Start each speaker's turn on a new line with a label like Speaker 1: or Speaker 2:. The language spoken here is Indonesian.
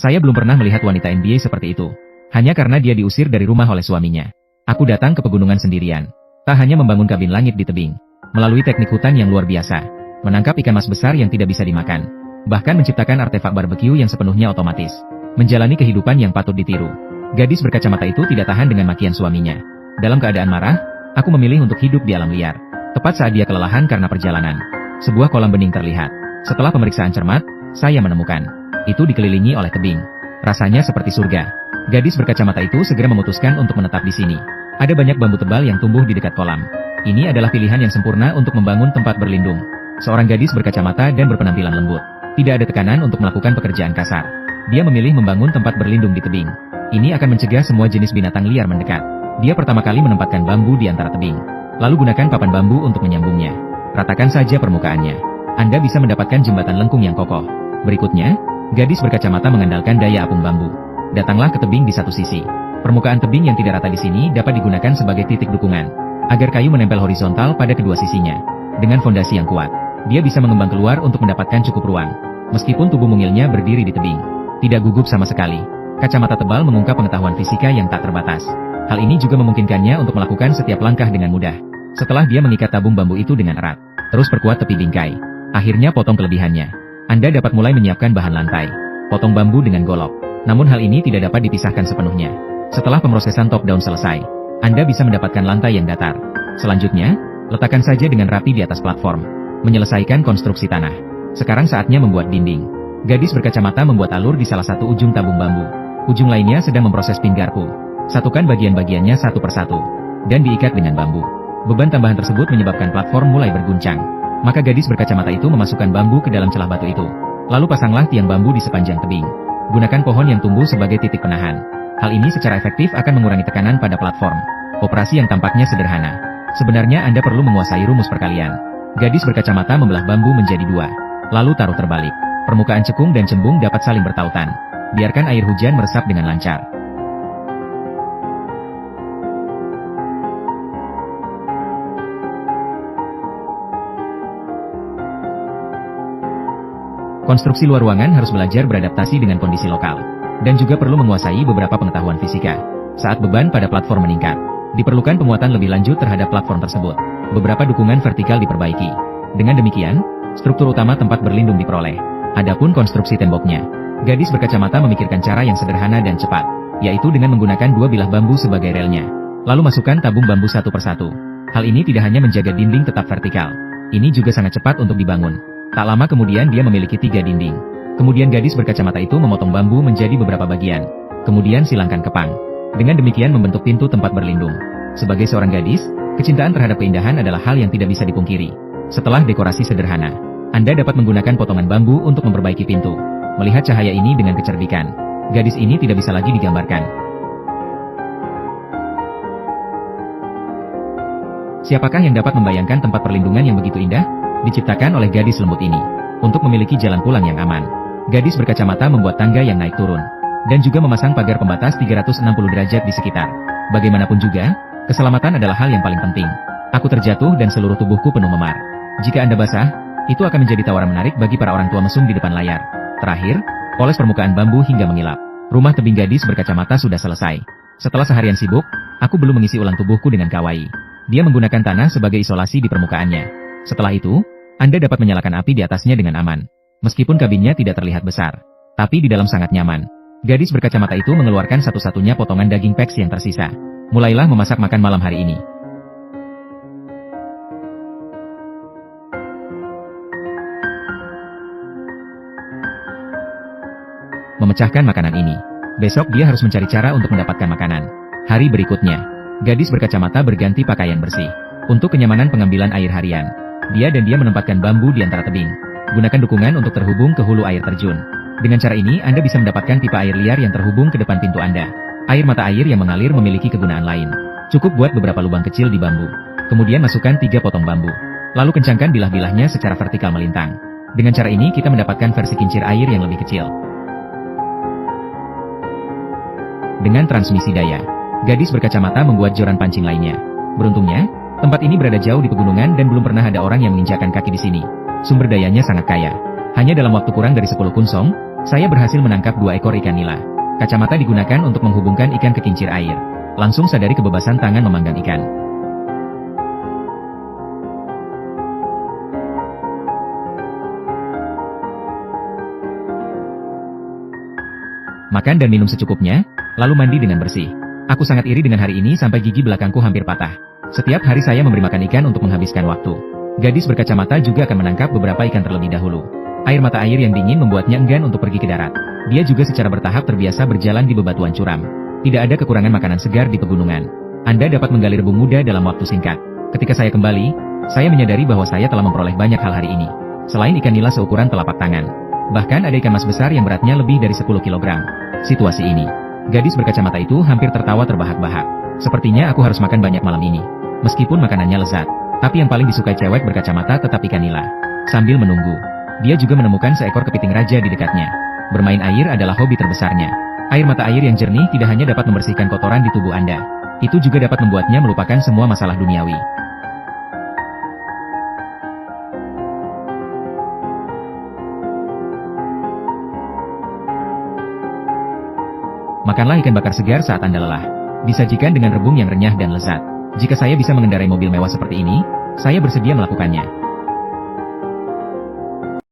Speaker 1: Saya belum pernah melihat wanita NBA seperti itu. Hanya karena dia diusir dari rumah oleh suaminya. Aku datang ke pegunungan sendirian. Tak hanya membangun kabin langit di tebing. Melalui teknik hutan yang luar biasa. Menangkap ikan mas besar yang tidak bisa dimakan. Bahkan menciptakan artefak barbeque yang sepenuhnya otomatis. Menjalani kehidupan yang patut ditiru. Gadis berkacamata itu tidak tahan dengan makian suaminya. Dalam keadaan marah, aku memilih untuk hidup di alam liar. Tepat saat dia kelelahan karena perjalanan. Sebuah kolam bening terlihat. Setelah pemeriksaan cermat, saya menemukan. Itu dikelilingi oleh tebing. Rasanya seperti surga. Gadis berkacamata itu segera memutuskan untuk menetap di sini. Ada banyak bambu tebal yang tumbuh di dekat kolam. Ini adalah pilihan yang sempurna untuk membangun tempat berlindung. Seorang gadis berkacamata dan berpenampilan lembut. Tidak ada tekanan untuk melakukan pekerjaan kasar. Dia memilih membangun tempat berlindung di tebing. Ini akan mencegah semua jenis binatang liar mendekat. Dia pertama kali menempatkan bambu di antara tebing. Lalu gunakan papan bambu untuk menyambungnya. Ratakan saja permukaannya. Anda bisa mendapatkan jembatan lengkung yang kokoh. Berikutnya, gadis berkacamata mengandalkan daya apung bambu. Datanglah ke tebing di satu sisi. Permukaan tebing yang tidak rata di sini dapat digunakan sebagai titik dukungan, agar kayu menempel horizontal pada kedua sisinya. Dengan fondasi yang kuat, dia bisa mengembang keluar untuk mendapatkan cukup ruang. Meskipun tubuh mungilnya berdiri di tebing, tidak gugup sama sekali. Kacamata tebal mengungkap pengetahuan fisika yang tak terbatas. Hal ini juga memungkinkannya untuk melakukan setiap langkah dengan mudah. Setelah dia mengikat tabung bambu itu dengan erat, terus perkuat tepi bingkai. Akhirnya potong kelebihannya. Anda dapat mulai menyiapkan bahan lantai. Potong bambu dengan golok. Namun hal ini tidak dapat dipisahkan sepenuhnya. Setelah pemrosesan top-down selesai, Anda bisa mendapatkan lantai yang datar. Selanjutnya, letakkan saja dengan rapi di atas platform. Menyelesaikan konstruksi tanah. Sekarang saatnya membuat dinding. Gadis berkacamata membuat alur di salah satu ujung tabung bambu. Ujung lainnya sedang memproses pin garpu. Satukan bagian-bagiannya satu persatu. Dan diikat dengan bambu. Beban tambahan tersebut menyebabkan platform mulai berguncang. Maka gadis berkacamata itu memasukkan bambu ke dalam celah batu itu. Lalu pasanglah tiang bambu di sepanjang tebing. Gunakan pohon yang tumbuh sebagai titik penahan. Hal ini secara efektif akan mengurangi tekanan pada platform. Operasi yang tampaknya sederhana. Sebenarnya Anda perlu menguasai rumus perkalian. Gadis berkacamata membelah bambu menjadi dua. Lalu taruh terbalik. Permukaan cekung dan cembung dapat saling bertautan. Biarkan air hujan meresap dengan lancar. Konstruksi luar ruangan harus belajar beradaptasi dengan kondisi lokal. Dan juga perlu menguasai beberapa pengetahuan fisika. Saat beban pada platform meningkat, diperlukan pemuatan lebih lanjut terhadap platform tersebut. Beberapa dukungan vertikal diperbaiki. Dengan demikian, struktur utama tempat berlindung diperoleh. Adapun konstruksi temboknya, gadis berkacamata memikirkan cara yang sederhana dan cepat, yaitu dengan menggunakan dua bilah bambu sebagai relnya. Lalu masukkan tabung bambu satu persatu. Hal ini tidak hanya menjaga dinding tetap vertikal. Ini juga sangat cepat untuk dibangun. Tak lama kemudian dia memiliki 3 dinding. Kemudian gadis berkacamata itu memotong bambu menjadi beberapa bagian. Kemudian silangkan kepang. Dengan demikian membentuk pintu tempat berlindung. Sebagai seorang gadis, kecintaan terhadap keindahan adalah hal yang tidak bisa dipungkiri. Setelah dekorasi sederhana, Anda dapat menggunakan potongan bambu untuk memperbaiki pintu. Melihat cahaya ini dengan kecerdikan, gadis ini tidak bisa lagi digambarkan. Siapakah yang dapat membayangkan tempat perlindungan yang begitu indah? Diciptakan oleh gadis lembut ini. Untuk memiliki jalan pulang yang aman, gadis berkacamata membuat tangga yang naik turun. Dan juga memasang pagar pembatas 360 derajat di sekitar. Bagaimanapun juga, keselamatan adalah hal yang paling penting. Aku terjatuh dan seluruh tubuhku penuh memar. Jika Anda basah, itu akan menjadi tawaran menarik bagi para orang tua mesum di depan layar. Terakhir, poles permukaan bambu hingga mengilap. Rumah tebing gadis berkacamata sudah selesai. Setelah seharian sibuk, aku belum mengisi ulang tubuhku dengan kawaii. Dia menggunakan tanah sebagai isolasi di permukaannya. Setelah itu, Anda dapat menyalakan api di atasnya dengan aman. Meskipun kabinnya tidak terlihat besar, tapi di dalam sangat nyaman. Gadis berkacamata itu mengeluarkan satu-satunya potongan daging peks yang tersisa. Mulailah memasak makan malam hari ini. Memecahkan makanan ini. Besok dia harus mencari cara untuk mendapatkan makanan. Hari berikutnya, gadis berkacamata berganti pakaian bersih. Untuk kenyamanan pengambilan air harian, dia menempatkan bambu di antara tebing. Gunakan dukungan untuk terhubung ke hulu air terjun. Dengan cara ini Anda bisa mendapatkan pipa air liar yang terhubung ke depan pintu Anda. Air mata air yang mengalir memiliki kegunaan lain. Cukup buat beberapa lubang kecil di bambu. Kemudian masukkan 3 potong bambu. Lalu kencangkan bilah-bilahnya secara vertikal melintang. Dengan cara ini kita mendapatkan versi kincir air yang lebih kecil. Dengan transmisi daya, gadis berkacamata membuat joran pancing lainnya. Beruntungnya, tempat ini berada jauh di pegunungan dan belum pernah ada orang yang menginjakkan kaki di sini. Sumber dayanya sangat kaya. Hanya dalam waktu kurang dari 10 kunsong, Saya berhasil menangkap 2 ekor ikan nila. Kacamata digunakan untuk menghubungkan ikan ke kincir air. Langsung sadari kebebasan tangan memanggang ikan. Makan dan minum secukupnya, lalu mandi dengan bersih. Aku sangat iri dengan hari ini sampai gigi belakangku hampir patah. Setiap hari saya memberi makan ikan untuk menghabiskan waktu. Gadis berkacamata juga akan menangkap beberapa ikan terlebih dahulu. Air mata air yang dingin membuatnya enggan untuk pergi ke darat. Dia juga secara bertahap terbiasa berjalan di bebatuan curam. Tidak ada kekurangan makanan segar di pegunungan. Anda dapat menggali rebung muda dalam waktu singkat. Ketika saya kembali, saya menyadari bahwa saya telah memperoleh banyak hal hari ini. Selain ikan nila seukuran telapak tangan. Bahkan ada ikan mas besar yang beratnya lebih dari 10 kg. Situasi ini, gadis berkacamata itu hampir tertawa terbahak-bahak. Sepertinya aku harus makan banyak malam ini. Meskipun makanannya lezat, tapi yang paling disukai cewek berkacamata tetap ikan nila. Sambil menunggu, dia juga menemukan seekor kepiting raja di dekatnya. Bermain air adalah hobi terbesarnya. Air mata air yang jernih tidak hanya dapat membersihkan kotoran di tubuh Anda. Itu juga dapat membuatnya melupakan semua masalah duniawi. Makanlah ikan bakar segar saat Anda lelah. Disajikan dengan rebung yang renyah dan lezat. Jika saya bisa mengendarai mobil mewah seperti ini, saya bersedia melakukannya.